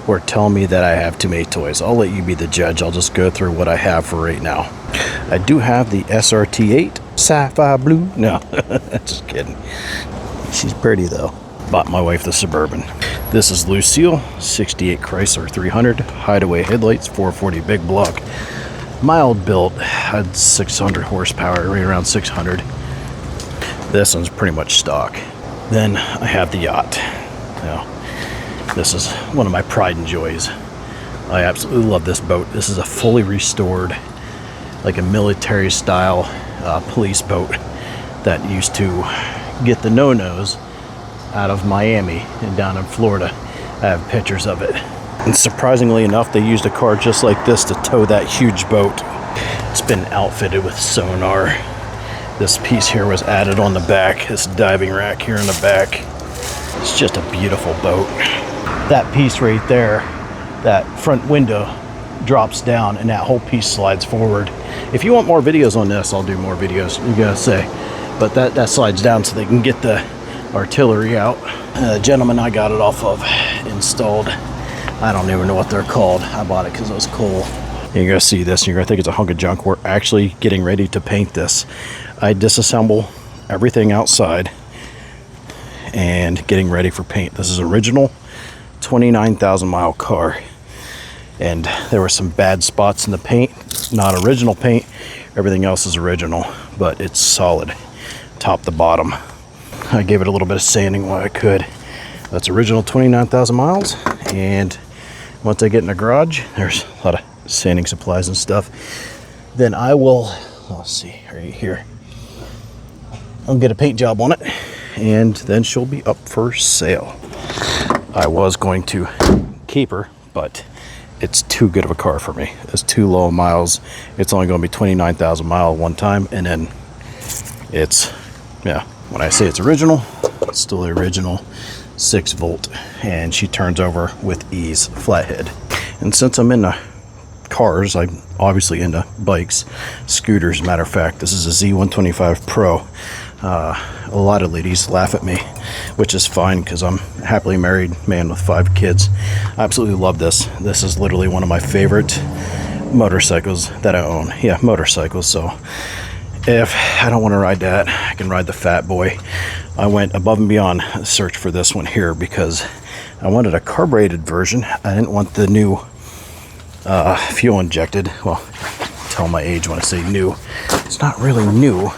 or tell me that I have too many toys. I'll let you be the judge. I'll just go through what I have for right now. I do have the SRT8 Sapphire Blue. No, just kidding. She's pretty though. Bought my wife the Suburban. This is Lucille, 68 Chrysler 300, hideaway headlights, 440 big block. Mild built, had 600 horsepower, right around 600. This one's pretty much stock. Then I have the yacht. Now, this is one of my pride and joys. I absolutely love this boat. This is a fully restored, like a military style police boat that used to get the no-nos out of Miami and down in Florida. I have pictures of it. And surprisingly enough, they used a car just like this to tow that huge boat. It's been outfitted with sonar. This piece here was added on the back, this diving rack here in the back. It's just a beautiful boat. That piece right there, that front window drops down and that whole piece slides forward. If you want more videos on this, I'll do more videos, you gotta say. But that slides down so they can get the artillery out. The gentleman I got it off of installed, I don't even know what they're called. I bought it because it was cool. You're gonna see this and you're gonna think it's a hunk of junk. We're actually getting ready to paint this. I disassemble everything outside and getting ready for paint. This is original 29,000 mile car, and there were some bad spots in the paint. Not original paint, everything else is original, but it's solid top to bottom. I gave it a little bit of sanding while I could. That's original 29,000 miles, and once I get in the garage, there's a lot of sanding supplies and stuff. Then I will, let's see, right here, I'll get a paint job on it, and then she'll be up for sale. I was going to keep her, but it's too good of a car for me. It's too low miles. It's only going to be 29,000 miles one time, and then it's, yeah, when I say it's original, it's still the original 6-volt, and she turns over with ease, flathead. And since I'm into cars, I'm obviously into bikes, scooters. Matter of fact, this is a Z125 Pro. A lot of ladies laugh at me, which is fine because I'm a happily married man with 5 kids. I absolutely love this. This is literally one of my favorite motorcycles that I own. Yeah, motorcycles. So if I don't want to ride that, I can ride the Fat Boy. I went above and beyond search for this one here because I wanted a carbureted version. I didn't want the new fuel injected. Well, tell my age when I say new. It's not really new.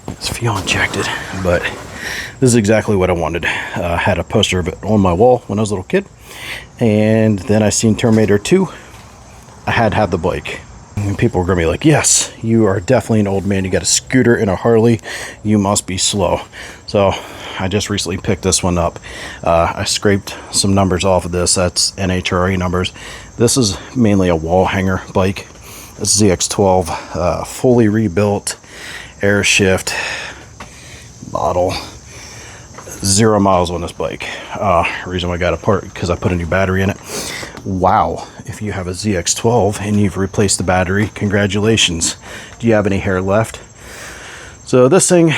It's fuel injected, but this is exactly what I wanted. I had a poster of it on my wall when I was a little kid, and then I seen Terminator 2. I had to have the bike. And people were gonna be like, yes, you are definitely an old man. You got a scooter and a Harley. You must be slow. So I just recently picked this one up. I scraped some numbers off of this. That's NHRA numbers. This is mainly a wall hanger bike. This is ZX12, fully rebuilt, air shift, bottle. 0 miles on this bike. Reason why I got a part, because I put a new battery in it. Wow, if you have a ZX12 and you've replaced the battery, congratulations. Do you have any hair left? So this thing,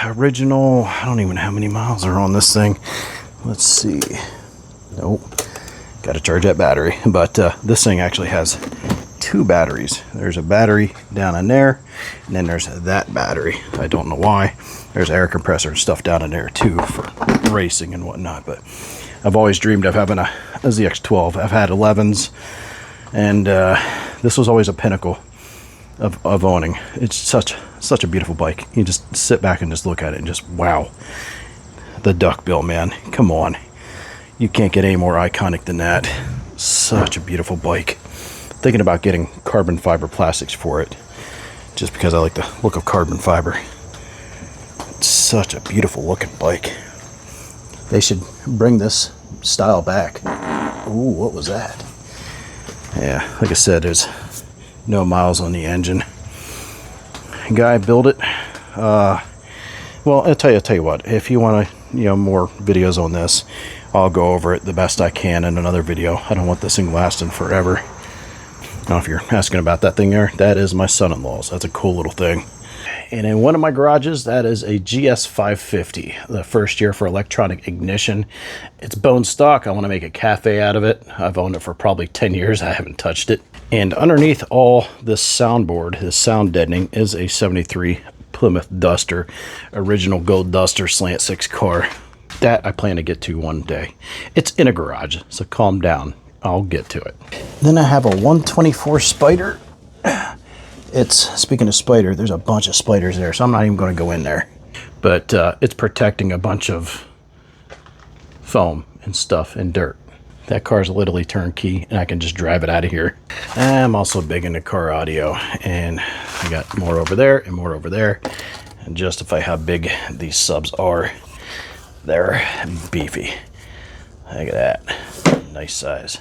original, I don't even know how many miles are on this thing. Let's see. Nope, got to charge that battery. But this thing actually has 2 batteries. There's a battery down in there, and then there's that battery. I don't know why. There's air compressor and stuff down in there too for racing and whatnot. But I've always dreamed of having a ZX12. I've had 11s, and this was always a pinnacle of owning. It's such a beautiful bike. You just sit back and just look at it and just wow. The duckbill, man, come on. You can't get any more iconic than that. Such a beautiful bike. Thinking about getting carbon fiber plastics for it, just because I like the look of carbon fiber. It's such a beautiful looking bike. They should bring this style back. Ooh, what was that? Yeah, like I said, there's no miles on the engine. Guy built it. Well, I'll tell you what. If you want to, more videos on this, I'll go over it the best I can in another video. I don't want this thing lasting forever. Now, if you're asking about that thing there, that is my son-in-law's. That's a cool little thing. And in one of my garages, that is a GS550, the first year for electronic ignition. It's bone stock. I want to make a cafe out of it. I've owned it for probably 10 years. I haven't touched it. And underneath all this soundboard, this sound deadening, is a 73 Plymouth Duster, original gold Duster slant 6 car. That I plan to get to one day. It's in a garage, so calm down. I'll get to it. Then I have a 124 Spider. It's, speaking of spider, there's a bunch of spiders there, so I'm not even going to go in there. But it's protecting a bunch of foam and stuff and dirt. That car's literally turnkey, and I can just drive it out of here. I'm also big into car audio, and I got more over there and more over there. And justify how big these subs are. They're beefy. Look at that. Nice size.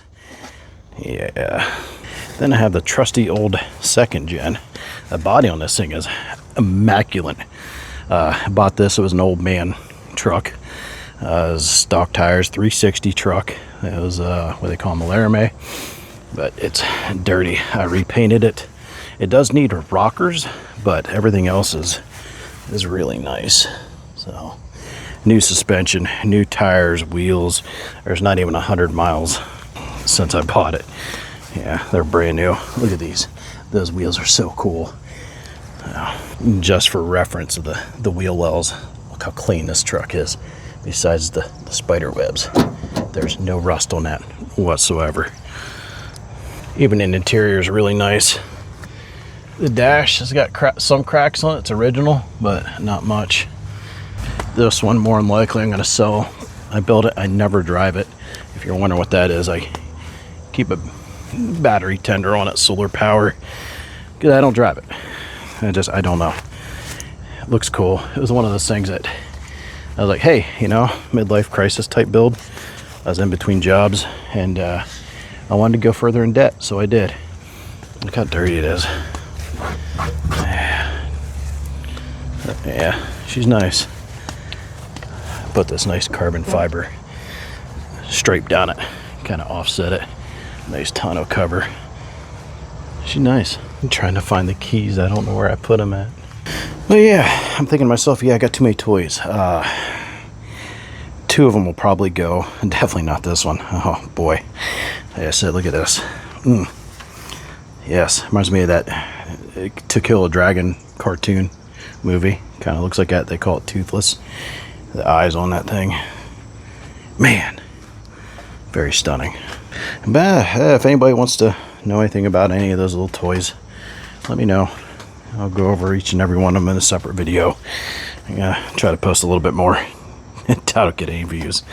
Yeah. Then I have the trusty old second gen. The body on this thing is immaculate. I bought this. It was an old man truck. It was stock tires, 360 truck. It was what they call them, a Laramie. But it's dirty. I repainted it. It does need rockers, but everything else is really nice. So, new suspension, new tires, wheels. There's not even 100 miles since I bought it. Yeah, they're brand new. Look at these. Those wheels are so cool. Just for reference of the wheel wells, look how clean this truck is. Besides the spider webs, there's no rust on that whatsoever. Even in the interior is really nice. The dash has got some cracks on it. It's original, but not much. This one, more than likely, I'm going to sell. I built it. I never drive it. If you're wondering what that is, I keep a battery tender on it, solar power, because I don't drive it. I don't know. It looks cool. It was one of those things that I was like, hey, you know, midlife crisis type build. I was in between jobs, and I wanted to go further in debt, so I did. Look how dirty it is. Yeah, she's nice. Put this nice carbon fiber stripe down it, kind of offset it. Nice tonneau cover. She's nice. I'm trying to find the keys. I don't know where I put them at. But yeah, I'm thinking to myself, yeah, I got too many toys. 2 of them will probably go. And definitely not this one. Oh boy. Like I said, look at this. Yes, reminds me of that To Kill a Dragon cartoon movie. Kind of looks like that. They call it Toothless. The eyes on that thing. Man. Very stunning. But if anybody wants to know anything about any of those little toys, let me know. I'll go over each and every one of them in a separate video. I'm gonna try to post a little bit more. Doubt I'll get any views.